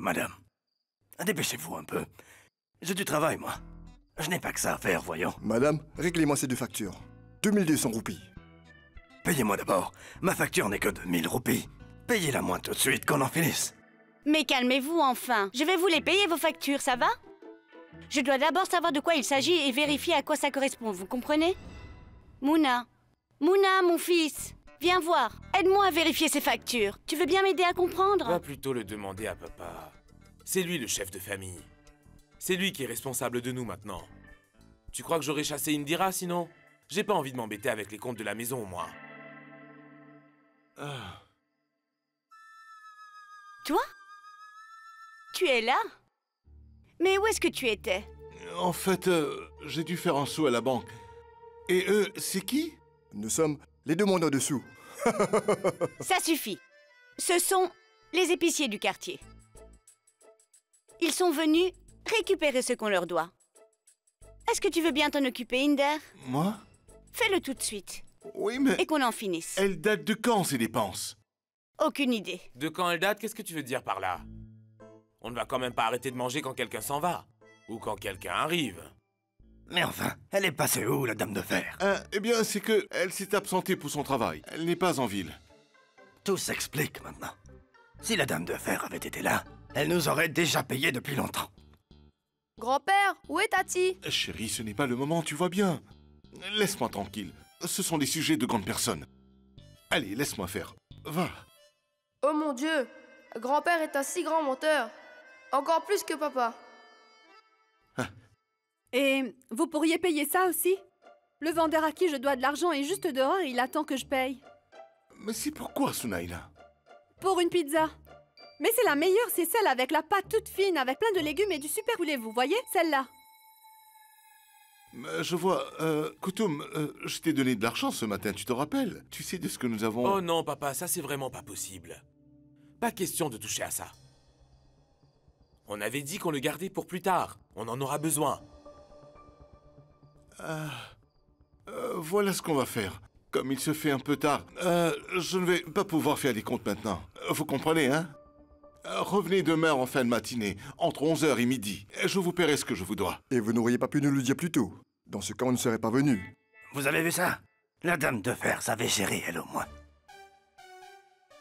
Madame, dépêchez-vous un peu. J'ai du travail, moi. Je n'ai pas que ça à faire, voyons. Madame, réglez-moi ces 2 factures. 2200 roupies. Payez-moi d'abord. Ma facture n'est que de 1000 roupies. Payez-la moi tout de suite, qu'on en finisse. Mais calmez-vous enfin. Je vais vous les payer vos factures, ça va? Je dois d'abord savoir de quoi il s'agit et vérifier à quoi ça correspond, vous comprenez? Mouna. Mouna, mon fils. Viens voir. Aide-moi à vérifier ces factures. Tu veux bien m'aider à comprendre? Va plutôt le demander à papa. C'est lui le chef de famille. C'est lui qui est responsable de nous maintenant. Tu crois que j'aurais chassé Indira sinon? J'ai pas envie de m'embêter avec les comptes de la maison, moi. Toi? Tu es là? Mais où est-ce que tu étais? En fait, j'ai dû faire un saut à la banque. Et c'est qui? Nous sommes les demandeurs de sous. Ça suffit. Ce sont les épiciers du quartier. Ils sont venus récupérer ce qu'on leur doit. Est-ce que tu veux bien t'en occuper, Inder? Moi? Fais-le tout de suite. Oui, mais... Et qu'on en finisse. Elles datent de quand, ces dépenses? Aucune idée. De quand elle date, qu'est-ce que tu veux dire par là? On ne va quand même pas arrêter de manger quand quelqu'un s'en va. Ou quand quelqu'un arrive. Mais enfin, elle est passée où, la dame de fer? Eh bien, c'est que elle s'est absentée pour son travail. Elle n'est pas en ville. Tout s'explique maintenant. Si la dame de fer avait été là, elle nous aurait déjà payé depuis longtemps. Grand-père, où est Tati? Chérie, ce n'est pas le moment, tu vois bien. Laisse-moi tranquille. Ce sont des sujets de grandes personnes. Allez, laisse-moi faire. Va. Oh mon Dieu, grand-père est un si grand menteur. Encore plus que papa. Et vous pourriez payer ça aussi? Le vendeur à qui je dois de l'argent est juste dehors et il attend que je paye. Mais c'est pourquoi, Sunaïla? Pour une pizza. Mais c'est la meilleure, c'est celle avec la pâte toute fine, avec plein de légumes et du super poulet, vous voyez? Celle-là. Je vois, Koutoum, je t'ai donné de l'argent ce matin, tu te rappelles? Tu sais de ce que nous avons... Oh non, papa, ça c'est vraiment pas possible. Pas question de toucher à ça. On avait dit qu'on le gardait pour plus tard. On en aura besoin. Voilà ce qu'on va faire. Comme il se fait un peu tard, je ne vais pas pouvoir faire les comptes maintenant. Vous comprenez, hein? Revenez demain en fin de matinée, entre 11h et midi. Je vous paierai ce que je vous dois. Et vous n'auriez pas pu nous le dire plus tôt. Dans ce cas, on ne serait pas venu. Vous avez vu ça? La dame de fer savait gérer, elle, au moins.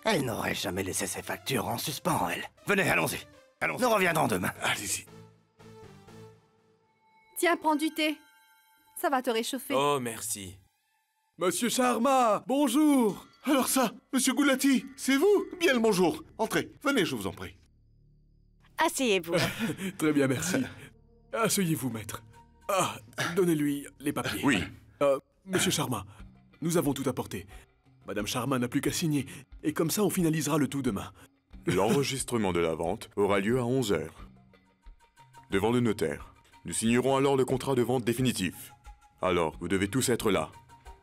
Elle n'aurait jamais laissé ses factures en suspens, elle. Venez, allons-y. Nous reviendrons demain. Allez-y. Tiens, prends du thé. Ça va te réchauffer. Oh, merci. Monsieur Sharma, bonjour! Alors ça, Monsieur Goulati, c'est vous? Bien le bonjour. Entrez, venez, je vous en prie. Asseyez-vous. Très bien, merci. Asseyez-vous, maître. Ah, donnez-lui les papiers. Oui. Monsieur Sharma, nous avons tout apporté. Madame Sharma n'a plus qu'à signer, et comme ça on finalisera le tout demain. L'enregistrement de la vente aura lieu à 11h. Devant le notaire. Nous signerons alors le contrat de vente définitif. Alors, vous devez tous être là.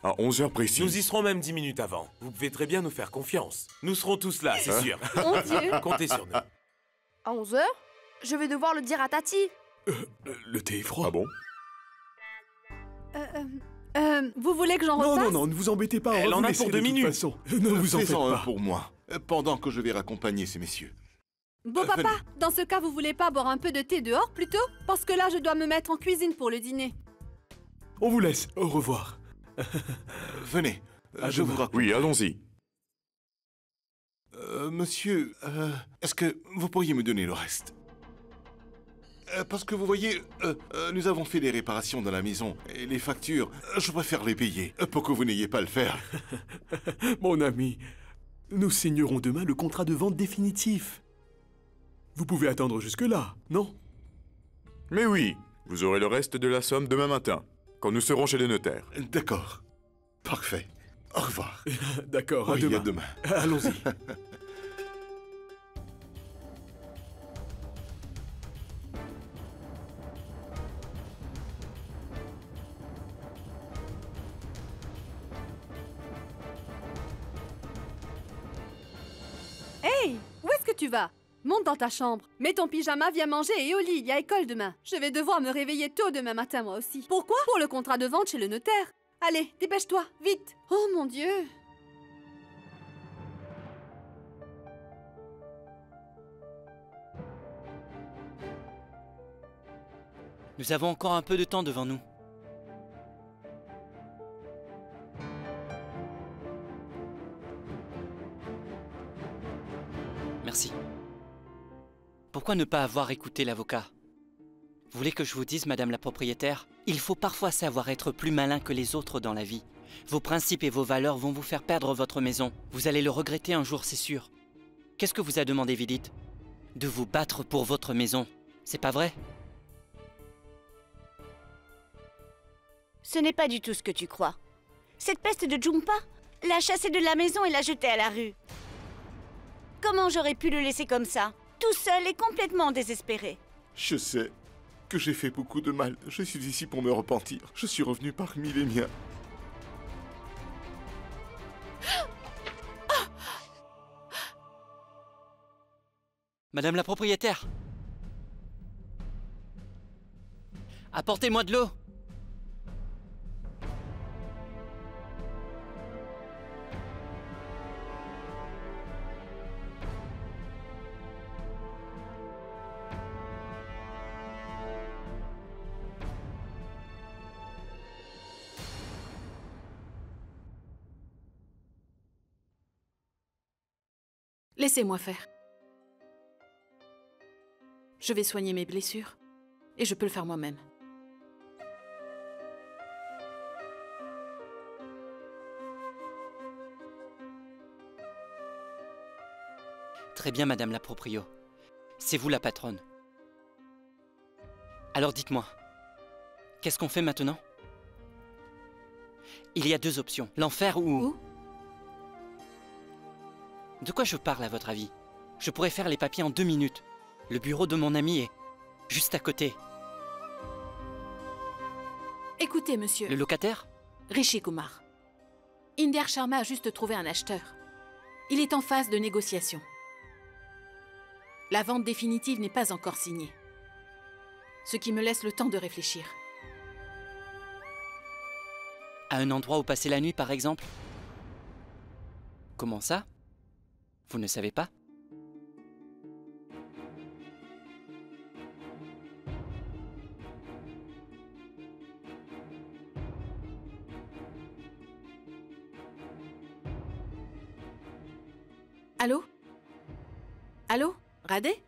À 11h précis. Nous y serons même 10 minutes avant. Vous pouvez très bien nous faire confiance. Nous serons tous là, c'est sûr. Mon Dieu! Comptez sur nous. À 11h? Je vais devoir le dire à Tati. Le thé est froid. Ah bon? Vous voulez que j'en Non, refasse? non, non, ne vous embêtez pas. Elle on va en vous a laisser pour de 2 toute minutes. façon. Ne vous en faites Fais-en un pas. pour moi, pendant que je vais raccompagner ces messieurs. Bon papa, dans ce cas, vous voulez pas boire un peu de thé dehors plutôt? Parce que là, je dois me mettre en cuisine pour le dîner. On vous laisse. Au revoir. Venez, À je demain. vous raconte. Oui, allons-y. Monsieur, est-ce que vous pourriez me donner le reste? Parce que vous voyez, nous avons fait des réparations dans la maison, et les factures, je préfère les payer, pour que vous n'ayez pas à le faire. Mon ami, nous signerons demain le contrat de vente définitif. Vous pouvez attendre jusque-là, non? Mais oui, vous aurez le reste de la somme demain matin, quand nous serons chez le notaire. D'accord. Parfait. Au revoir. D'accord, à Oui, demain. à demain. Allons-y. Hey, où est-ce que tu vas? Monte dans ta chambre. Mets ton pyjama, viens manger et au lit, il y a école demain. Je vais devoir me réveiller tôt demain matin, moi aussi. Pourquoi? Pour le contrat de vente chez le notaire. Allez, dépêche-toi, vite. Oh mon Dieu. Nous avons encore un peu de temps devant nous. Merci. Pourquoi ne pas avoir écouté l'avocat? Vous voulez que je vous dise, madame la propriétaire? Il faut parfois savoir être plus malin que les autres dans la vie. Vos principes et vos valeurs vont vous faire perdre votre maison. Vous allez le regretter un jour, c'est sûr. Qu'est-ce que vous a demandé Vidit? De vous battre pour votre maison. C'est pas vrai? Ce n'est pas du tout ce que tu crois. Cette peste de Jumpa l'a chassé de la maison et l'a jeté à la rue. Comment j'aurais pu le laisser comme ça, tout seul et complètement désespéré? Je sais que j'ai fait beaucoup de mal. Je suis ici pour me repentir. Je suis revenu parmi les miens. Madame la propriétaire! Apportez-moi de l'eau! Laissez-moi faire. Je vais soigner mes blessures et je peux le faire moi-même. Très bien, madame la proprio. C'est vous la patronne. Alors dites-moi, qu'est-ce qu'on fait maintenant? Il y a deux options, l'enfer ou... De quoi je parle à votre avis? Je pourrais faire les papiers en 2 minutes. Le bureau de mon ami est juste à côté. Écoutez, monsieur. Le locataire? Rishi Kumar. Inder Sharma a juste trouvé un acheteur. Il est en phase de négociation. La vente définitive n'est pas encore signée. Ce qui me laisse le temps de réfléchir. À un endroit où passer la nuit, par exemple? Comment ça? Vous ne savez pas? Allô? Allô? Radé?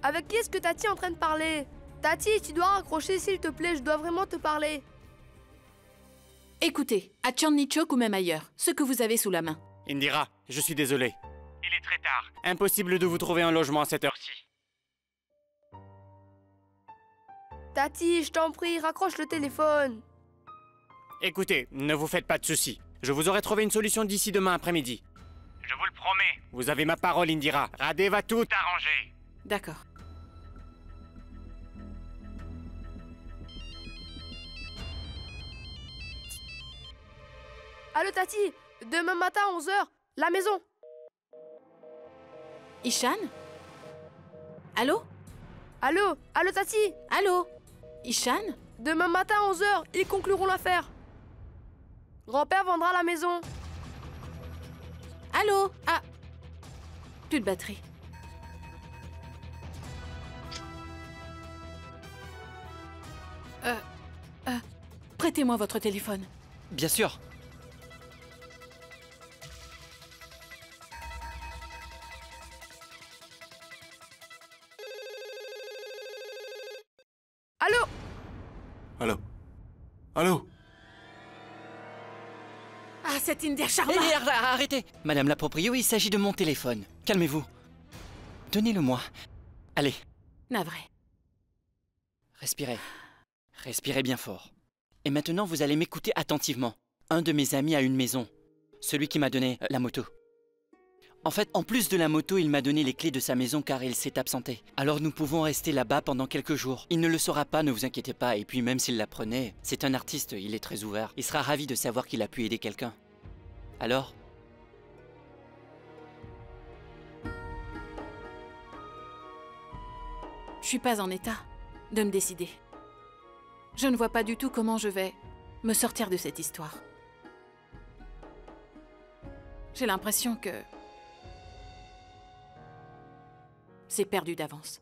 Avec qui est-ce que Tati est en train de parler? Tati, tu dois raccrocher s'il te plaît, je dois vraiment te parler. Écoutez, à Chandni Chowk ou même ailleurs, ce que vous avez sous la main. Indira, je suis désolé. Il est très tard. Impossible de vous trouver un logement à cette heure-ci. Tati, je t'en prie, raccroche le téléphone. Écoutez, ne vous faites pas de soucis. Je vous aurai trouvé une solution d'ici demain après-midi. Je vous le promets. Vous avez ma parole, Indira. Radé va tout arranger. D'accord. Allô Tati, demain matin à 11h, la maison. Ishan? Allô? Allô? Allô Tati? Allô? Ishan? Demain matin à 11h, ils concluront l'affaire. Grand-père vendra la maison. Allô? Ah! Plus de batterie. Prêtez-moi votre téléphone. Bien sûr. Allô? Allô? Allô? Ah, c'est Inder Sharma! Arrêtez! Madame la proprio, il s'agit de mon téléphone. Calmez-vous. Donnez-le-moi. Allez. Navré. Respirez. Respirez bien fort. Et maintenant, vous allez m'écouter attentivement. Un de mes amis a une maison. Celui qui m'a donné la moto. En fait, en plus de la moto, il m'a donné les clés de sa maison car il s'est absenté. Alors nous pouvons rester là-bas pendant quelques jours. Il ne le saura pas, ne vous inquiétez pas. Et puis même s'il l'apprenait, c'est un artiste, il est très ouvert. Il sera ravi de savoir qu'il a pu aider quelqu'un. Alors? Je suis pas en état. de me décider. Je ne vois pas du tout comment je vais me sortir de cette histoire. J'ai l'impression que c'est perdu d'avance.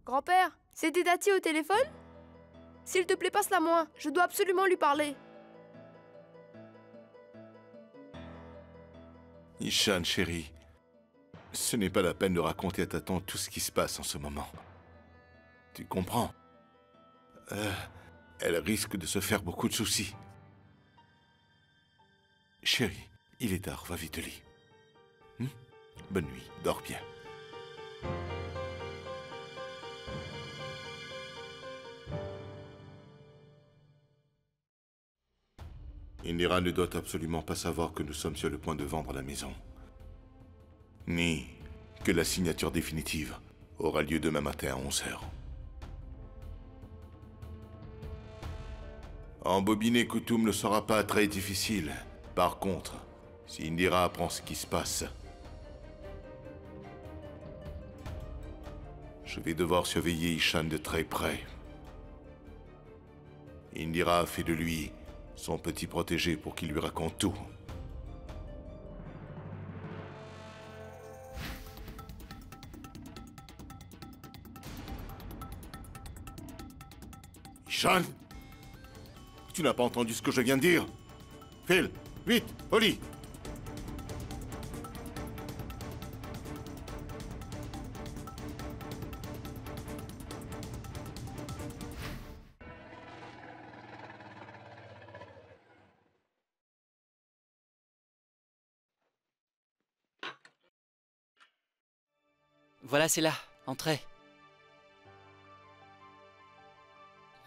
Grand-père, c'est Dédati au téléphone? S'il te plaît, passe-la moi. Je dois absolument lui parler. Ishan, chérie, ce n'est pas la peine de raconter à ta tante tout ce qui se passe en ce moment. Tu comprends? Elle risque de se faire beaucoup de soucis. Chérie, il est tard, va vite au lit. Bonne nuit, dors bien. Indira ne doit absolument pas savoir que nous sommes sur le point de vendre la maison. Ni que la signature définitive aura lieu demain matin à 11h. Embobiner Koutoum ne sera pas très difficile. Par contre, si Indira apprend ce qui se passe, je vais devoir surveiller Ishan de très près. Indira a fait de lui son petit protégé pour qu'il lui raconte tout. Ishan, tu n'as pas entendu ce que je viens de dire? Phil, vite, au lit. Voilà, c'est là. Entrez.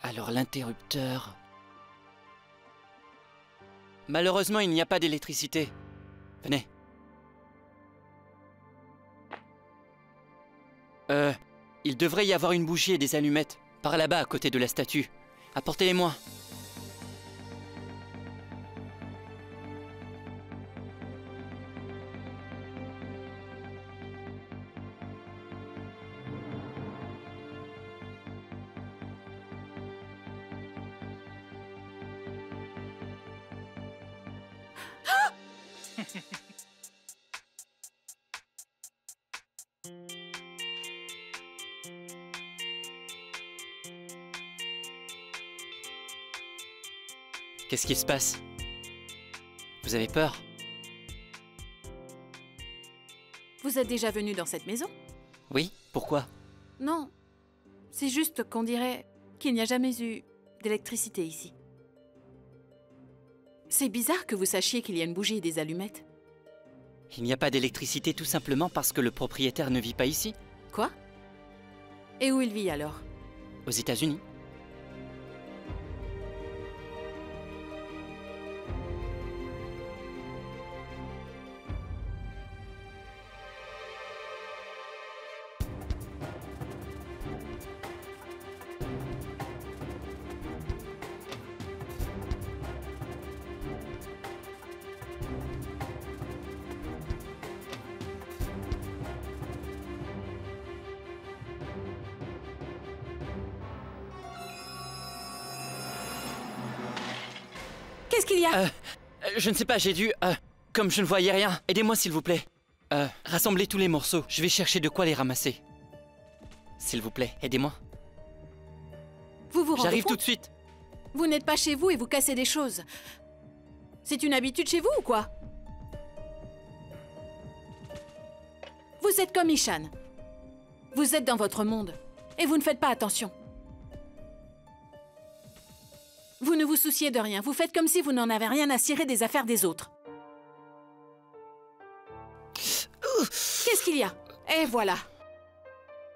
Alors l'interrupteur... Malheureusement, il n'y a pas d'électricité. Venez. Il devrait y avoir une bougie et des allumettes. Par là-bas, à côté de la statue. Apportez-les-moi. Qu'est-ce qui se passe? Vous avez peur? Vous êtes déjà venu dans cette maison? Oui, pourquoi? Non. C'est juste qu'on dirait qu'il n'y a jamais eu d'électricité ici. C'est bizarre que vous sachiez qu'il y a une bougie et des allumettes. Il n'y a pas d'électricité tout simplement parce que le propriétaire ne vit pas ici. Quoi? Et où il vit alors? Aux États-Unis. Qu'est-ce qu'il y a? Je ne sais pas, j'ai dû... comme je ne voyais rien, aidez-moi s'il vous plaît. Rassemblez tous les morceaux, je vais chercher de quoi les ramasser. S'il vous plaît, aidez-moi. Vous vous rendez J'arrive compte? tout de suite. Vous n'êtes pas chez vous et vous cassez des choses. C'est une habitude chez vous ou quoi? Vous êtes comme Ishan. Vous êtes dans votre monde et vous ne faites pas attention. Vous ne vous souciez de rien. Vous faites comme si vous n'en avez rien à cirer des affaires des autres. Qu'est-ce qu'il y a? Et voilà.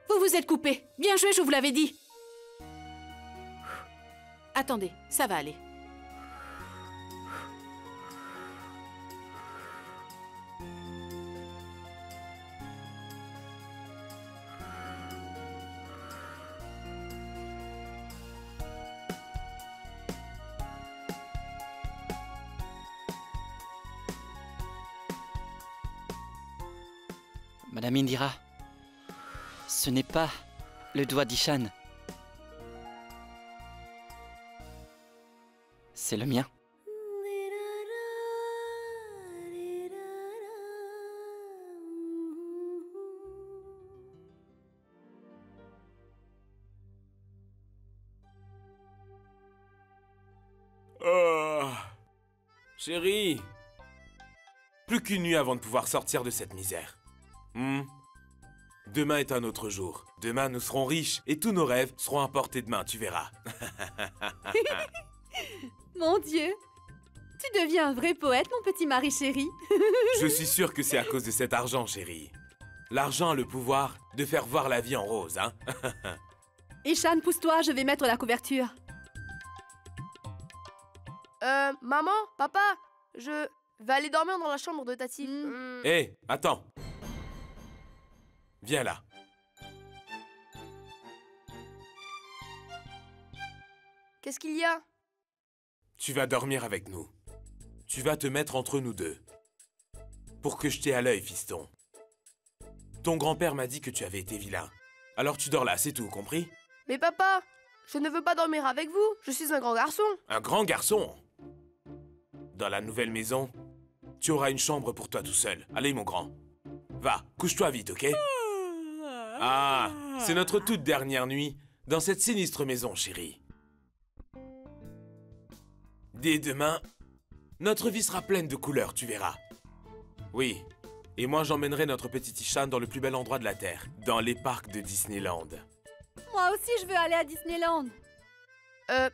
Vous vous êtes coupé. Bien joué, je vous l'avais dit. Attendez, ça va aller. Madame Indira. Ce n'est pas le doigt d'Ishan. C'est le mien. Oh, chérie, plus qu'une nuit avant de pouvoir sortir de cette misère. Demain est un autre jour. Demain, nous serons riches et tous nos rêves seront à portée de main, tu verras. Mon Dieu, tu deviens un vrai poète, mon petit mari chéri. Je suis sûr que c'est à cause de cet argent, chérie. L'argent a le pouvoir de faire voir la vie en rose, hein. Ishan, pousse-toi, je vais mettre la couverture. Maman, papa, je vais aller dormir dans la chambre de Tati. Hé, attends. Viens là. Qu'est-ce qu'il y a? Tu vas dormir avec nous. Tu vas te mettre entre nous deux. Pour que je t'ai à l'œil, fiston. Ton grand-père m'a dit que tu avais été vilain. Alors tu dors là, c'est tout, compris? Mais papa, je ne veux pas dormir avec vous. Je suis un grand garçon. Un grand garçon? Dans la nouvelle maison, tu auras une chambre pour toi tout seul. Allez, mon grand. Va, couche-toi vite, ok? Ah, c'est notre toute dernière nuit dans cette sinistre maison, chérie. Dès demain, notre vie sera pleine de couleurs, tu verras. Oui, et moi j'emmènerai notre petit Ishan dans le plus bel endroit de la Terre, dans les parcs de Disneyland. Moi aussi, je veux aller à Disneyland.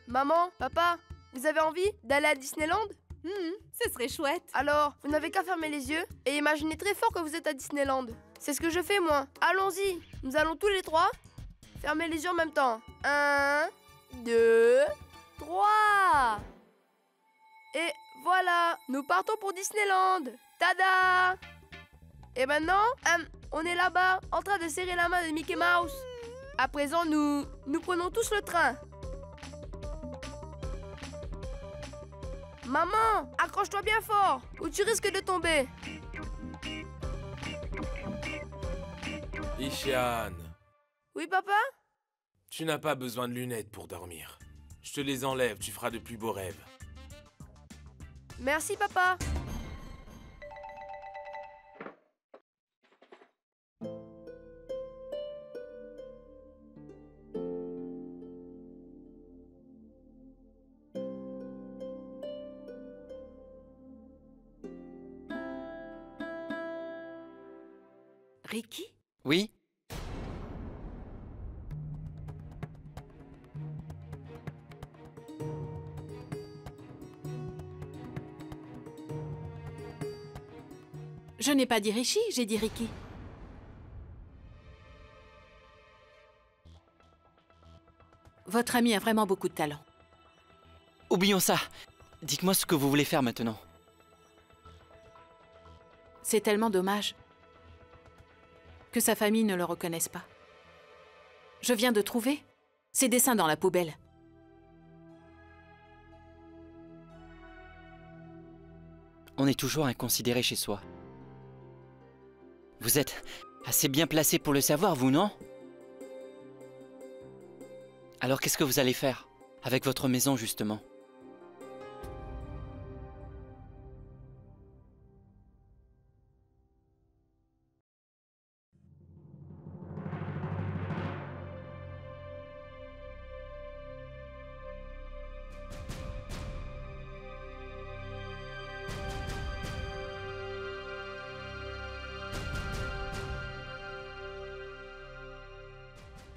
Maman, papa, vous avez envie d'aller à Disneyland? Ce serait chouette. Alors, vous n'avez qu'à fermer les yeux et imaginer très fort que vous êtes à Disneyland. C'est ce que je fais, moi. Allons-y, nous allons tous les trois fermer les yeux en même temps. 1, 2, 3. Et voilà, nous partons pour Disneyland. Tada! Et maintenant, on est là-bas, en train de serrer la main de Mickey Mouse. À présent, nous prenons tous le train. Maman, accroche-toi bien fort, ou tu risques de tomber. Ishan. Oui, papa? Tu n'as pas besoin de lunettes pour dormir. Je te les enlève, tu feras de plus beaux rêves. Merci, papa. Ricky? Oui? Je n'ai pas dit Rishi, j'ai dit Ricky. Votre ami a vraiment beaucoup de talent. Oublions ça. Dites-moi ce que vous voulez faire maintenant. C'est tellement dommage que sa famille ne le reconnaisse pas. Je viens de trouver ses dessins dans la poubelle. On est toujours inconsidéré chez soi. Vous êtes assez bien placé pour le savoir, vous, non? Alors qu'est-ce que vous allez faire avec votre maison, justement?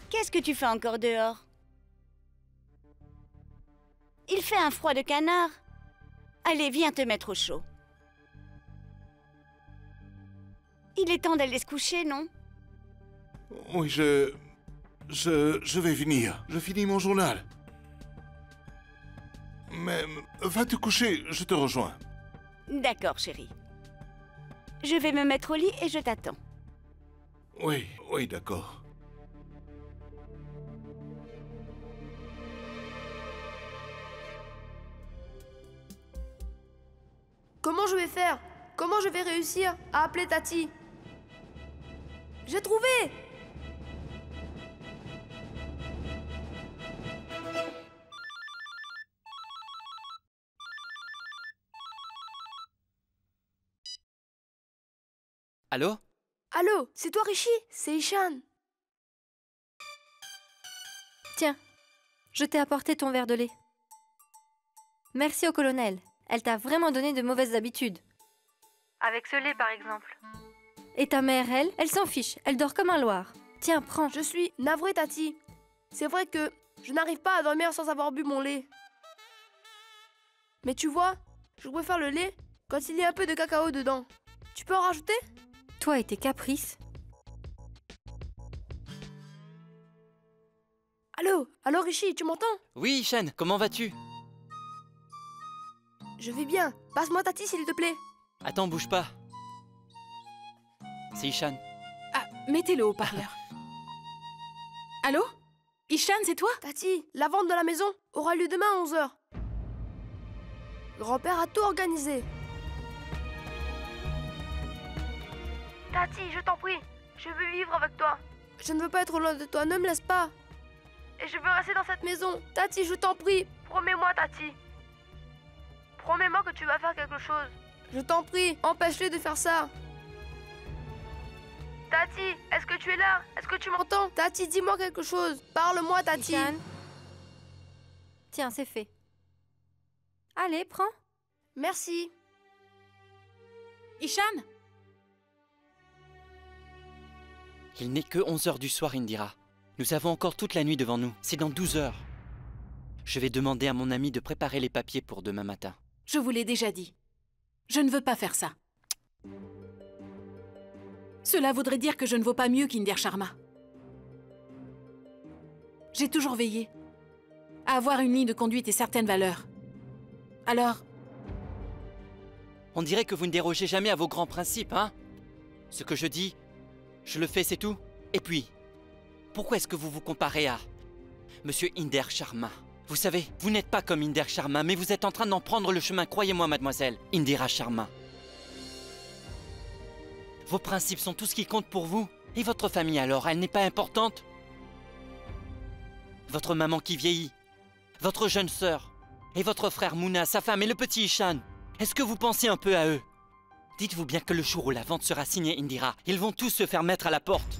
Qu'est-ce que tu fais encore dehors? Il fait un froid de canard. Allez, viens te mettre au chaud. Il est temps d'aller se coucher, non? Oui, je vais venir. Je finis mon journal. Mais va te coucher, je te rejoins. D'accord, chérie. Je vais me mettre au lit et je t'attends. Oui, oui, d'accord. Comment je vais faire? Comment je vais réussir à appeler Tati? J'ai trouvé! Allô? Allô, c'est toi Rishi? C'est Ishan. Tiens, je t'ai apporté ton verre de lait. Merci au colonel. Elle t'a vraiment donné de mauvaises habitudes. Avec ce lait, par exemple. Et ta mère, elle s'en fiche. Elle dort comme un loir. Tiens, prends. Je suis navrée, Tati. C'est vrai que je n'arrive pas à dormir sans avoir bu mon lait. Mais tu vois, je préfère le lait quand il y a un peu de cacao dedans. Tu peux en rajouter? Toi et tes caprices. Allô Rishi, tu m'entends? Oui, Ishan, comment vas-tu? Je vais bien. Passe-moi Tati, s'il te plaît. Attends, bouge pas. C'est Ishan. Ah, mettez le haut-parleur. Allô? Ishan, c'est toi? Tati, la vente de la maison aura lieu demain à 11h. Grand-père a tout organisé. Tati, je t'en prie, je veux vivre avec toi. Je ne veux pas être loin de toi, ne me laisse pas. Et je veux rester dans cette maison. Tati, je t'en prie, promets-moi, Tati. Promets-moi que tu vas faire quelque chose. Je t'en prie, empêche-les de faire ça. Tati, est-ce que tu es là? Est-ce que tu m'entends? Tati, dis-moi quelque chose. Parle-moi, Tati. Ishan. Tiens, c'est fait. Allez, prends. Merci. Ishan? Il n'est que 11h du soir, Indira. Nous avons encore toute la nuit devant nous. C'est dans 12 heures. Je vais demander à mon ami de préparer les papiers pour demain matin. Je vous l'ai déjà dit. Je ne veux pas faire ça. Cela voudrait dire que je ne vaux pas mieux qu'Inder Sharma. J'ai toujours veillé à avoir une ligne de conduite et certaines valeurs. Alors... On dirait que vous ne dérogez jamais à vos grands principes, hein? Ce que je dis, je le fais, c'est tout. Et puis, pourquoi est-ce que vous vous comparez à Monsieur Inder Sharma? Vous savez, vous n'êtes pas comme Inder Sharma, mais vous êtes en train d'en prendre le chemin, croyez-moi, mademoiselle. Indira Sharma. Vos principes sont tout ce qui compte pour vous. Et votre famille alors, elle n'est pas importante? Votre maman qui vieillit, votre jeune sœur, et votre frère Mouna, sa femme et le petit Ishan. Est-ce que vous pensez un peu à eux? Dites-vous bien que le jour où la vente sera signée, Indira, ils vont tous se faire mettre à la porte.